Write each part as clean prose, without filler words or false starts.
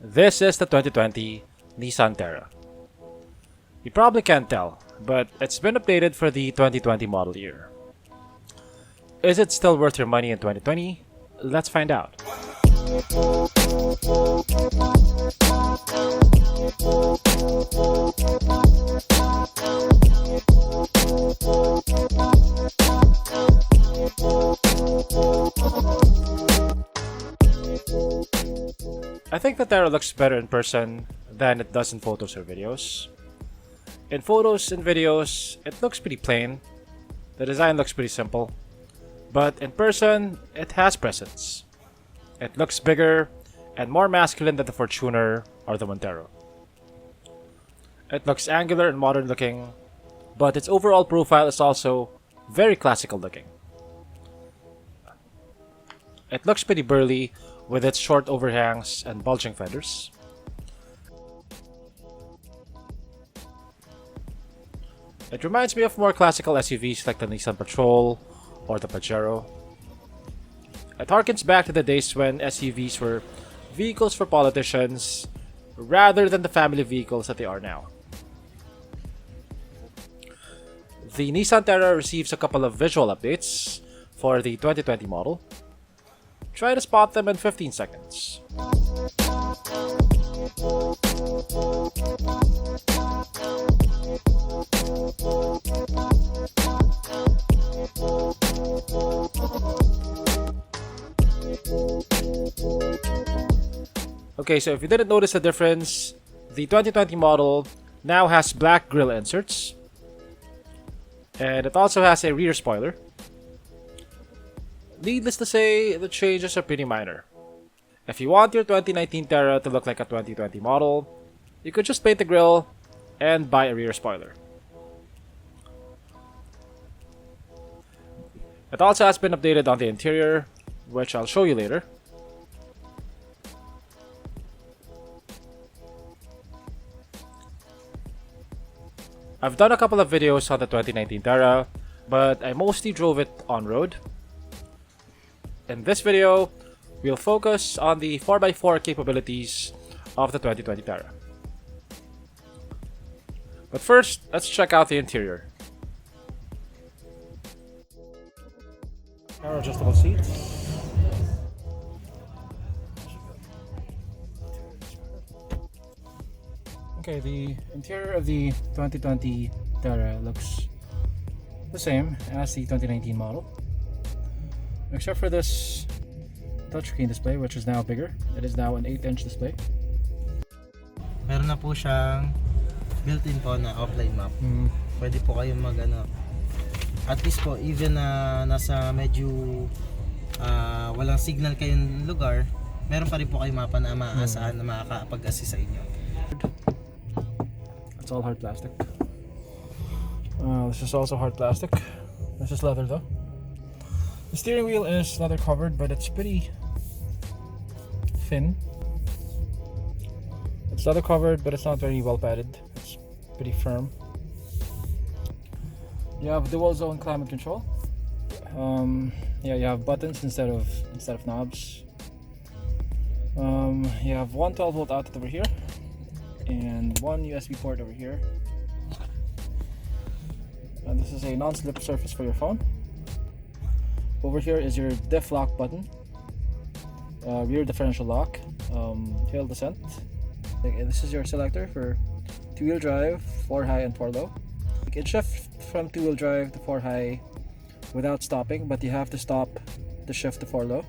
This is the 2020 Nissan Terra. You probably can't tell, but it's been updated for the 2020 model year. Is it still worth your money in 2020? Let's find out. I think the Terra looks better in person than it does in photos or videos. In photos and videos, it looks pretty plain. The design looks pretty simple. But in person, it has presence. It looks bigger and more masculine than the Fortuner or the Montero. It looks angular and modern looking, but its overall profile is also very classical looking. It looks pretty burly with its short overhangs and bulging fenders. It reminds me of more classical SUVs like the Nissan Patrol or the Pajero. It harkens back to the days when SUVs were vehicles for politicians rather than the family vehicles that they are now. The Nissan Terra receives a couple of visual updates for the 2020 model. Try to spot them in 15 seconds. Okay, so if you didn't notice the difference, the 2020 model now has black grille inserts. And it also has a rear spoiler. Needless to say, the changes are pretty minor. If you want your 2019 Terra to look like a 2020 model, you could just paint the grille and buy a rear spoiler. It also has been updated on the interior, which I'll show you later. I've done a couple of videos on the 2019 Terra, but I mostly drove it on-road. In this video, we'll focus on the 4x4 capabilities of the 2020 Terra. But first, let's check out the interior. Power adjustable seats. Okay, the interior of the 2020 Terra looks the same as the 2019 model. Except for this touchscreen display, which is now bigger. It is now an 8-inch display. Meron na po siyang built-in po na offline map. Pwede po kayong at least po, even na nasa medyo walang signal kayong lugar, meron pa rin po kayong mapa na maaasahan na makakapag-assist sa inyo. It's all hard plastic. This is also hard plastic. This is leather though. The steering wheel is leather covered, but it's pretty thin. It's leather covered, but it's not very well padded. It's pretty firm. You have dual zone climate control. You have buttons instead of knobs. You have one 12-volt outlet over here and one USB port over here. And this is a non-slip surface for your phone. Over here is your diff lock button, rear differential lock, hill descent. This is your selector for 2-wheel drive, 4 high and 4 low. You can shift from 2-wheel drive to 4 high without stopping, but you have to stop to shift to 4 low.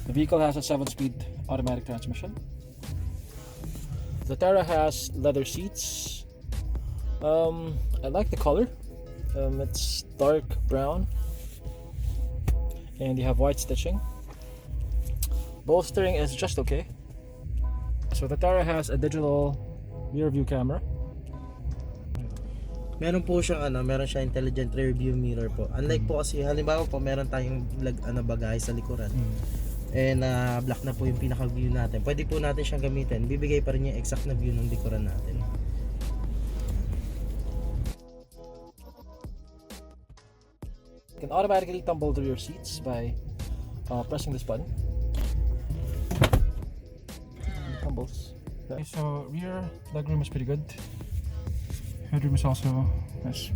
The vehicle has a 7-speed automatic transmission. The Terra has leather seats. I like the color. It's dark brown. And you have white stitching. Bolstering is just okay. So the Terra has a digital rear view camera. Meron po siyang meron siyang intelligent rear view mirror po. Unlike po kasi halimbawa po meron tayong bagahe sa likuran. And black na po yung pinaka view natin. Pwede po natin siyang gamitin. Bibigay pa rin yung exact na view ng likuran natin. You can automatically tumble the rear seats by pressing this button. rumbles. Okay, so rear legroom is pretty good. Headroom is also nice.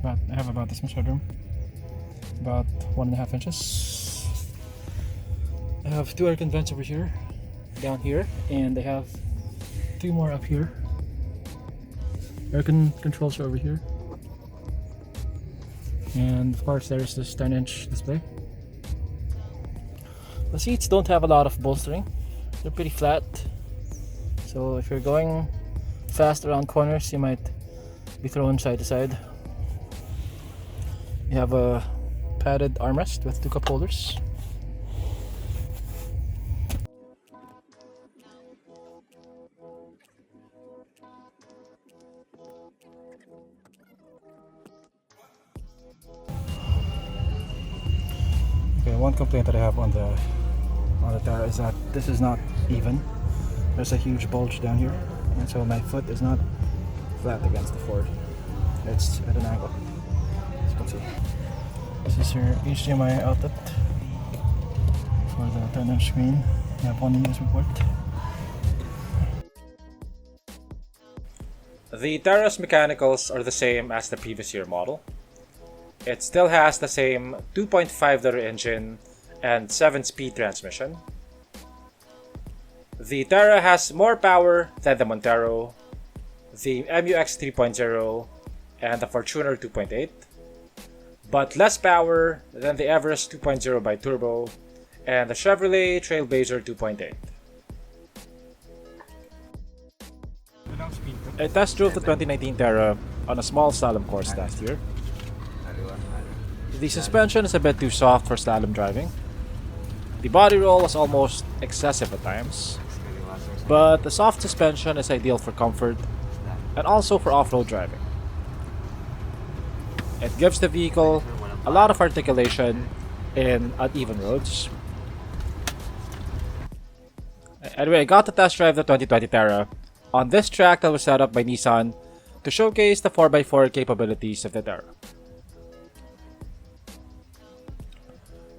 I have about this much headroom, about 1.5 inches. I have 2 air vents over here, down here, and I have 2 more up here. Air controls are over here, and of course there's this 10-inch display. The seats don't have a lot of bolstering. They're pretty flat, so if you're going fast around corners, you might be thrown side to side. You have a padded armrest with 2 cup holders. Okay, one complaint that I have on the Terra is that this is not even. There's a huge bulge down here, and so my foot is not flat against the Ford. It's at an angle, as you can see. This is your HDMI outlet for the 10-inch screen. You have one USB port. The Terra's mechanicals are the same as the previous year model. It still has the same 2.5-liter engine and 7-speed transmission. The Terra has more power than the Montero, the MUX 3.0, and the Fortuner 2.8, but less power than the Everest 2.0 bi-turbo and the Chevrolet Trailblazer 2.8. I test drove the 2019 Terra on a small slalom course last year. The suspension is a bit too soft for slalom driving. The body roll was almost excessive at times, but the soft suspension is ideal for comfort and also for off-road driving. It gives the vehicle a lot of articulation in uneven roads. Anyway, I got to test drive the 2020 Terra on this track that was set up by Nissan to showcase the 4x4 capabilities of the Terra.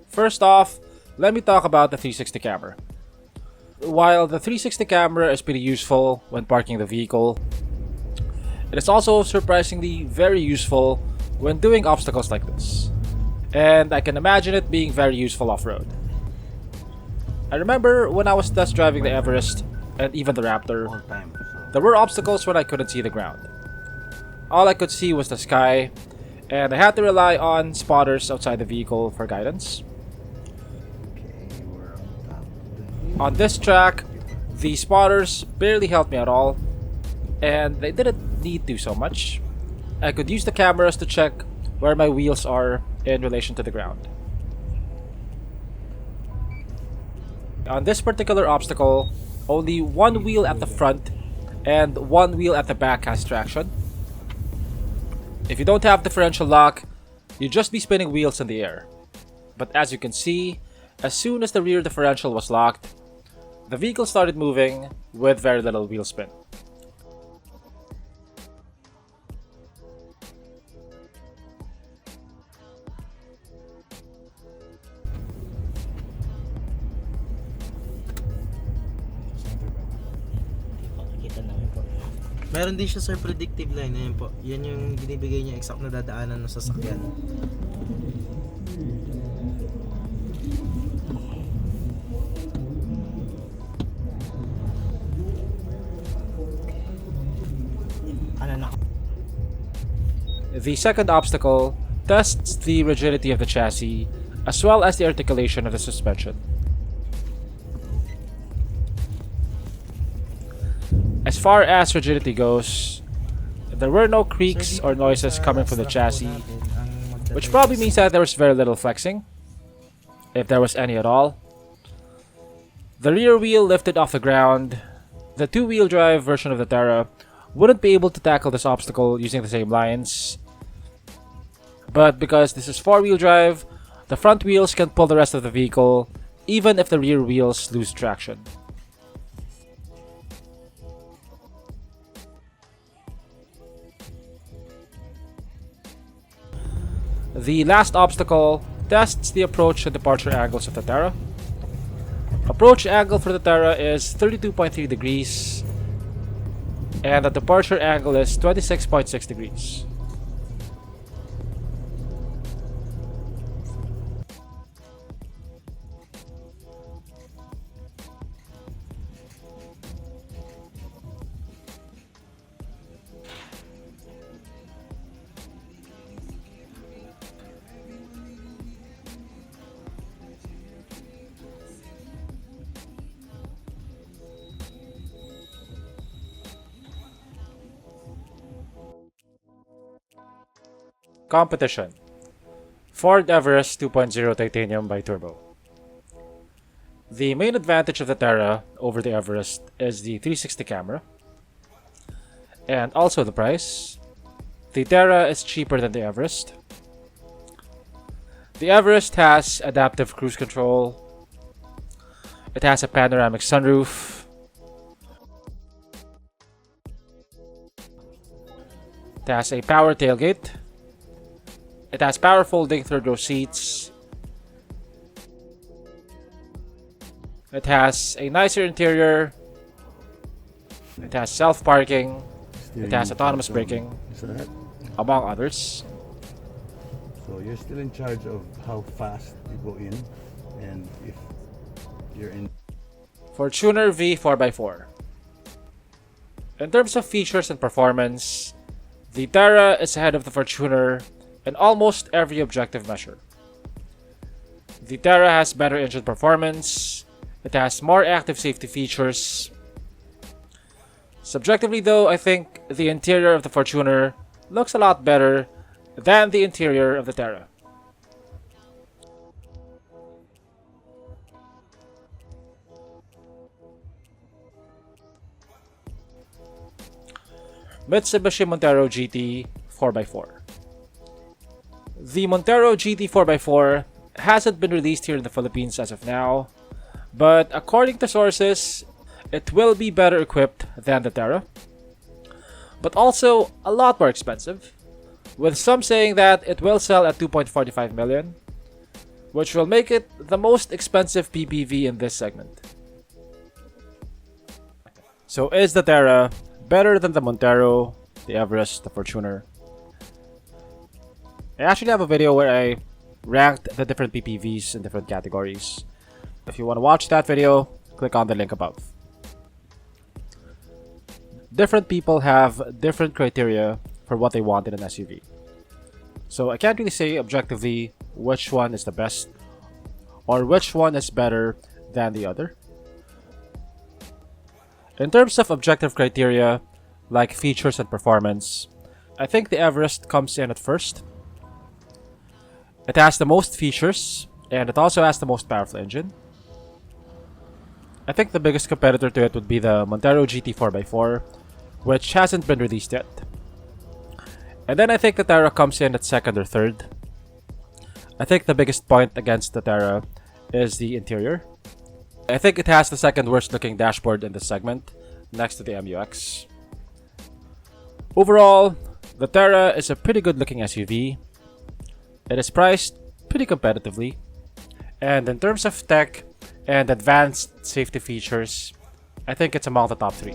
First off, let me talk about the 360 camera. While the 360 camera is pretty useful when parking the vehicle, it is also surprisingly very useful when doing obstacles like this, and I can imagine it being very useful off-road. I remember when I was test driving the Everest and even the Raptor, there were obstacles when I couldn't see the ground. All I could see was the sky, and I had to rely on spotters outside the vehicle for guidance. On this track, the spotters barely helped me at all, and they didn't need to so much. I could use the cameras to check where my wheels are in relation to the ground. On this particular obstacle, only one wheel at the front and one wheel at the back has traction. If you don't have differential lock, you'd just be spinning wheels in the air. But as you can see, as soon as the rear differential was locked, the vehicle started moving with very little wheel spin. Meron din siya sir predictive line, ayun po. Yan yung binibigay niya exact na dadaanan ng sasakyan. The second obstacle tests the rigidity of the chassis as well as the articulation of the suspension. As far as rigidity goes, there were no creaks or noises coming from the chassis, which probably means that there was very little flexing, if there was any at all. The rear wheel lifted off the ground. The two-wheel drive version of the Terra wouldn't be able to tackle this obstacle using the same lines, but because this is four-wheel drive, the front wheels can pull the rest of the vehicle even if the rear wheels lose traction. The last obstacle tests the approach and departure angles of the Terra. Approach angle for the Terra is 32.3 degrees, and the departure angle is 26.6 degrees. Competition: Ford Everest 2.0 Titanium Bi-Turbo. The main advantage of the Terra over the Everest is the 360 camera, and also the price. The Terra is cheaper than the Everest. The Everest has adaptive cruise control. It has a panoramic sunroof. It has a power tailgate. It has power folding third row seats. It has a nicer interior. It has self-parking. It has autonomous braking, among others. So you're still in charge of how fast you go in, and if you're in. Fortuner V 4x4. In terms of features and performance, the Terra is ahead of the Fortuner in almost every objective measure. The Terra has better engine performance. It has more active safety features. Subjectively though, I think the interior of the Fortuner looks a lot better than the interior of the Terra. Mitsubishi Montero GT 4x4. The Montero GT 4x4 hasn't been released here in the Philippines as of now, but according to sources, it will be better equipped than the Terra, but also a lot more expensive, with some saying that it will sell at 2.45 million, which will make it the most expensive PPV in this segment. So is the Terra better than the Montero, the Everest, the Fortuner? I actually have a video where I ranked the different PPVs in different categories. If you want to watch that video, click on the link above. Different people have different criteria for what they want in an SUV. So I can't really say objectively which one is the best or which one is better than the other. In terms of objective criteria, like features and performance, I think the Everest comes in at first. It has the most features, and it also has the most powerful engine. I think the biggest competitor to it would be the Montero GT 4x4, which hasn't been released yet. And then I think the Terra comes in at second or third. I think the biggest point against the Terra is the interior. I think it has the second worst looking dashboard in the segment, next to the MUX. Overall, the Terra is a pretty good looking SUV. It is priced pretty competitively, and in terms of tech and advanced safety features, I think it's among the top 3.